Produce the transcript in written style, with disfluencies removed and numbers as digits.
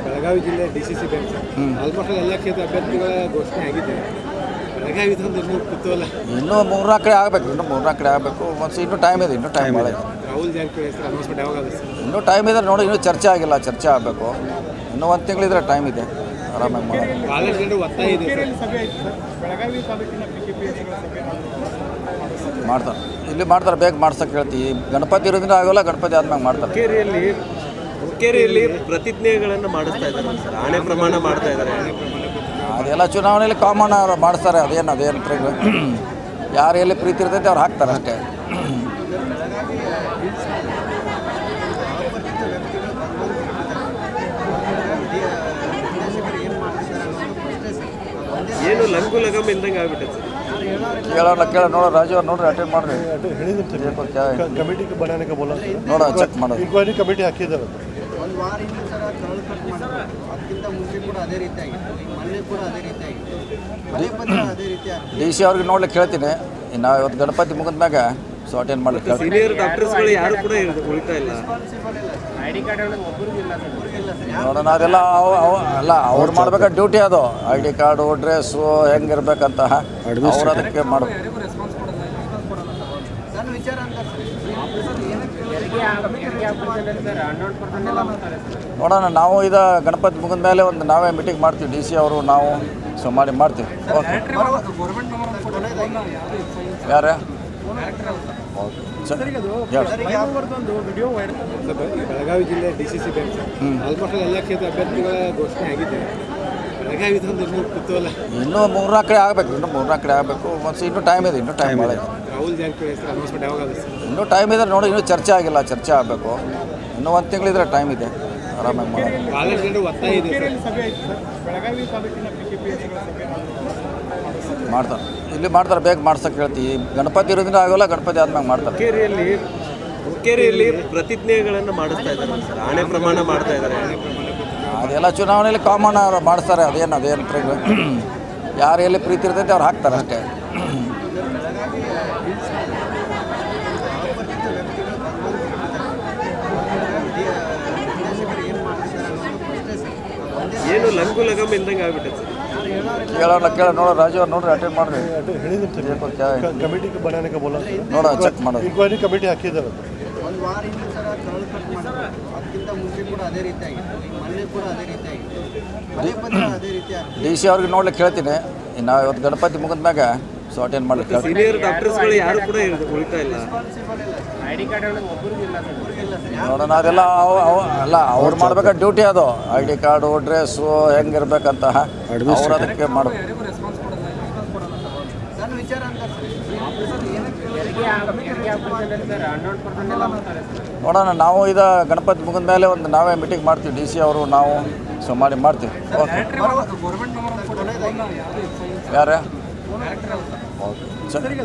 ಬೆಳಗಾವಿ ಜಿಲ್ಲೆ DCC bank almost ಎಲ್ಲ ಕ್ಷೇತ್ರ ಅಭ್ಯರ್ಥಿಗಳ ಘೋಷಣೆ ಆಗಿದೆ. ಬೆಳಗಾವಿ ಇನ್ನೂ ಕುತೂಹಲ, ಇನ್ನೂ 3-4 ಕಡೆ ಆಗಬೇಕು, ಮತ್ತು ಇನ್ನೂ ಟೈಮ್ ಇದೆ, ಭಾಳ ಇದೆ. ರಾಹುಲ್ ಜಾರಕಿಹೊಳಿ ಹೆಸರು ಅನೌನ್ಸ್ಮೆಂಟ್ ಯಾವಾಗ ಆಗುತ್ತೆ? ಇನ್ನೂ ಟೈಮ್ ಇದೆ ನೋಡಿ, ಇನ್ನೂ ಚರ್ಚೆ ಆಗಿಲ್ಲ, ಚರ್ಚೆ ಆಗಬೇಕು. ಇನ್ನೂ 1 ತಿಂಗಳಿದ್ರೆ ಟೈಮ್ ಇದೆ, ಆರಾಮಾಗಿ ಮಾಡೋದು. ಭಾಳಷ್ಟು ಜನರು ಒತ್ತಾಯ ಇದೆ ಮಾಡ್ತಾರೆ, ಇಲ್ಲಿ ಮಾಡ್ತಾರೆ, ಬೇಗ ಮಾಡ್ಸಕ್ಕೆ ಹೇಳ್ತೀವಿ. ಗಣಪತಿ ಇರೋದ್ರಿಂದ ಆಗೋಲ್ಲ, ಗಣಪತಿ ಆದ್ಮೇಲೆ ಮಾಡ್ತಾರೆ. ಹುಕ್ಕೇರಿಯಲ್ಲಿ ಪ್ರತಿಜ್ಞೆಗಳನ್ನು ಮಾಡಿಸ್ತಾ ಇದ್ದಾರೆ ಸರ್, ಆಣೆ ಪ್ರಮಾಣ ಮಾಡ್ತಾ ಇದ್ದಾರೆ. ಅದೆಲ್ಲ ಚುನಾವಣೆಯಲ್ಲಿ ಕಾಮನ್ ಅವ್ರು ಮಾಡಿಸ್ತಾರೆ. ಅದೇನು ಯಾರು ಎಲ್ಲಿ ಪ್ರೀತಿ ಇರ್ತೈತೆ ಅವ್ರು ಹಾಕ್ತಾರೆ ಅಷ್ಟೇ. ಏನು ಲಂಗು ಲಗಮ್ ಇಲ್ದಂಗೆ ಆಗ್ಬಿಟ್ಟೆ ಸರ್. ಕೇಳೋಣ ನೋಡೋ ರಾಜು ಅವ್ರು ನೋಡ್ರಿ, ಅಟೆಂಡ್ ಮಾಡ್ರಿ. ಕಮಿಟಿ बनाने का बोला ನೋಡ ಚೆಕ್ ಮಾಡೋದು. ಇನ್ಕ್ವೈರಿ ಕಮಿಟಿ ಹಾಕಿದ್ದಾರೆ. ಒಂದು ವಾರ ಹಿಂದೆ ಸರ ಕರಳು ಕಟ್ ಮಾಡಿದ್ರು, ಅದಕ್ಕಿಂತ ಮುಂಚೆ ಕೂಡ ಅದೇ ರೀತಿ ಆಗಿತ್ತು, ಮೊನ್ನೆ ಕೂಡ ಅದೇ ರೀತಿ ಆಗಿತ್ತು, ಅದೇ ರೀತಿ DC ಅವ್ರಿಗೆ ನೋಡ್ಲಿಕ್ಕೆ ಹೇಳ್ತೀನಿ. ಇನ್ನು ಇವತ್ತು ಗಣಪತಿ ಮುಗಿದ ಮ್ಯಾಗ ಸೊ ಅಟೆಂಡ್ ಮಾಡ್ಲಿಕ್ಕೆ ಹೇಳ್ತೀನಿ. ಸೀನಿಯರ್ ಡಾಕ್ಟರ್ಸ್ಗಳು ಯಾರು ಕೂಡ ಉಳಿತಾ ಇಲ್ಲ. ನೋಡೋಣ, ಅದೆಲ್ಲ ಅಲ್ಲ ಅವ್ರು ಮಾಡ್ಬೇಕಾದ ಡ್ಯೂಟಿ ಅದು. ID ಕಾರ್ಡು, ಡ್ರೆಸ್ಸು ಹೆಂಗಿರ್ಬೇಕಂತ ಅವ್ರು ಅದಕ್ಕೆ ಮಾಡಬೇಕು. ನನ್ನ ವಿಚಾರ ಅಂತ ನೋಡೋಣ, ನಾವು ಇದು ಗಣಪತಿ ಮುಗಿದ ಮೇಲೆ ಒಂದು ನಾವೇ ಮೀಟಿಂಗ್ ಮಾಡ್ತೀವಿ, DC ಅವರು ನಾವು. ಸೊ ಮಾಡ್ತೀವಿ. ಓಕೆ, ಯಾರೇ ಓಕೆ ಸರಿ. ಬೆಳಗಾವಿ ಜಿಲ್ಲೆ DCC ಬ್ಯಾಂಕ್ ಆಲ್ಮೋಸ್ಟ್ ಎಲ್ಲ ಕ್ಷೇತ್ರ ಅಭ್ಯರ್ಥಿಗಳ ಘೋಷಣೆ ಆಗಿದೆ. ಬೆಳಗಾವಿ ಇನ್ನೂ ಕುತೂಹಲ, ಇನ್ನೂ 3-4 ಕಡೆ ಆಗಬೇಕು, ಮತ್ತು ಇನ್ನೂ ಟೈಮ್ ಇದೆ, ಭಾಳ ಇದೆ. ರಾಹುಲ್ ಜಾರಕಿಹೊಳಿ ಹೆಸರು ಅನೌನ್ಸ್ಮೆಂಟ್ ಯಾವಾಗ ಆಗುತ್ತೆ? ಇನ್ನೂ ಟೈಮ್ ಇದೆ ನೋಡಿ, ಇನ್ನೂ ಚರ್ಚೆ ಆಗಿಲ್ಲ, ಚರ್ಚೆ ಆಗಬೇಕು. ಇನ್ನೂ 1 ತಿಂಗಳಿದ್ರೆ ಟೈಮ್ ಇದೆ, ಆರಾಮಾಗಿ ಮಾಡೋದು. ಭಾಳಷ್ಟು ಜನರು ಒತ್ತಾಯ ಇದೆ ಮಾಡ್ತಾರೆ, ಇಲ್ಲಿ ಮಾಡ್ತಾರೆ, ಬೇಗ ಮಾಡ್ಸಕ್ಕೆ ಹೇಳ್ತೀವಿ. ಗಣಪತಿ ಇರೋದ್ರಿಂದ ಆಗೋಲ್ಲ, ಗಣಪತಿ ಆದ್ಮೇಲೆ ಮಾಡ್ತಾರೆ. ಹುಕ್ಕೇರಿಯಲ್ಲಿ ಪ್ರತಿಜ್ಞೆಗಳನ್ನು ಮಾಡಿಸ್ತಾ ಇದ್ದಾರೆ ಸರ್, ಆಣೆ ಪ್ರಮಾಣ ಮಾಡ್ತಾ ಇದ್ದಾರೆ. ಅದೆಲ್ಲ ಚುನಾವಣೆಯಲ್ಲಿ ಕಾಮನ್ ಅವ್ರು ಮಾಡಿಸ್ತಾರೆ. ಅದೇನು ಯಾರು ಎಲ್ಲಿ ಪ್ರೀತಿ ಇರ್ತೈತೆ ಅವ್ರು ಹಾಕ್ತಾರೆ ಅಷ್ಟೇ. ಏನು ಲಂಗು ಲಗಮ್ ಇಲ್ದಂಗೆ ಆಗ್ಬಿಟ್ಟೆ ಸರ್. ಕೇಳೋಣ ನೋಡೋ ರಾಜು ಅವ್ರು ನೋಡ್ರಿ, ಅಟೆಂಡ್ ಮಾಡ್ರಿ. ಕಮಿಟಿ बनाने का बोला ನೋಡ ಚೆಕ್ ಮಾಡೋದು. ಇನ್ಕ್ವೈರಿ ಕಮಿಟಿ ಹಾಕಿದ್ದಾರೆ. ಒಂದು ವಾರ ಹಿಂದೆ ಸರ ಕರಳು ಕಟ್ ಮಾಡಿದ್ರು, ಅದಕ್ಕಿಂತ ಮುಂಚೆ ಕೂಡ ಅದೇ ರೀತಿ ಆಗಿತ್ತು, ಮೊನ್ನೆ ಕೂಡ ಅದೇ ರೀತಿ ಆಗಿತ್ತು, ಅದೇ ರೀತಿ DC ಅವ್ರಿಗೆ ನೋಡ್ಲಿಕ್ಕೆ ಹೇಳ್ತೀನಿ. ಇನ್ನು ಇವತ್ತು ಗಣಪತಿ ಮುಗಿದ ಮ್ಯಾಗ ಸೊ ಅಟೆಂಡ್ ಮಾಡ್ಲಿಕ್ಕೆ ಹೇಳ್ತೀನಿ. ಸೀನಿಯರ್ ಡಾಕ್ಟರ್ಸ್ಗಳು ಯಾರು ಕೂಡ ಉಳಿತಾ ಇಲ್ಲ. ನೋಡೋಣ, ಅದೆಲ್ಲ ಅವ್ರು ಮಾಡ್ಬೇಕಾದ ಡ್ಯೂಟಿ ಅದು. ID ಕಾರ್ಡು, ಡ್ರೆಸ್ಸು ಹೆಂಗಿರ್ಬೇಕಂತ ಅವ್ರು ಅದಕ್ಕೆ ಮಾಡಬೇಕು. ನನ್ನ ವಿಚಾರ ಅಂತ ನೋಡೋಣ, ನಾವು ಇದು ಗಣಪತಿ ಮುಗಿದ ಮೇಲೆ ಒಂದು ನಾವೇ ಮೀಟಿಂಗ್ ಮಾಡ್ತೀವಿ, DC ಅವರು ನಾವು. ಸೊ ಮಾಡ್ತೀವಿ. ಓಕೆ, ಯಾರೇ ಓಕೆ ಸರಿ.